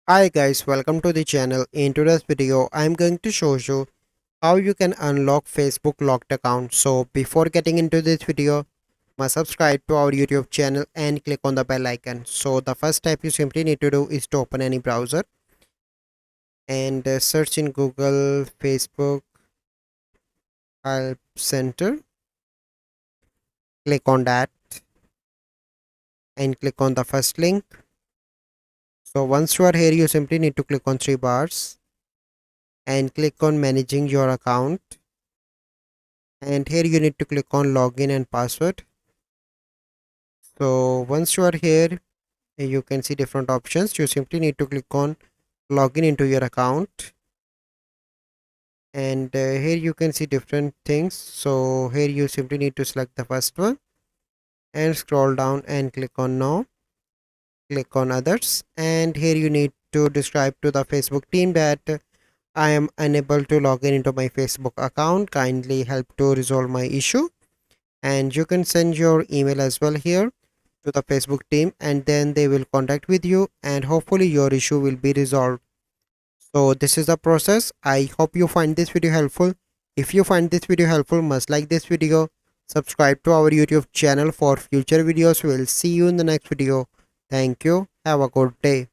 Hi guys, welcome to the channel. In today's video, I'm going to show you how you can unlock Facebook locked account. So before getting into this video, must subscribe to our YouTube channel and click on the bell icon. So the first step you simply need to do is to open any browser and search in Google Facebook Help Center. Click on that and click on the first link. So once you are here, you simply need to click on three bars and click on managing your account, and here you need to click on login and password. So once you are here, you can see different options. You simply need to click on login into your account, and here you can see different things. So here you simply need to select the first one and scroll down and click on no. Click on others, and here you need to describe to the Facebook team that I am unable to log in into my Facebook account. Kindly help to resolve my issue. And you can send your email as well here to the Facebook team, and then they will contact with you and hopefully your issue will be resolved. So this is the process. I hope you find this video helpful. If you find this video helpful, must like this video, subscribe to our YouTube channel for future videos. We'll see you in the next video. Thank you. Have a good day.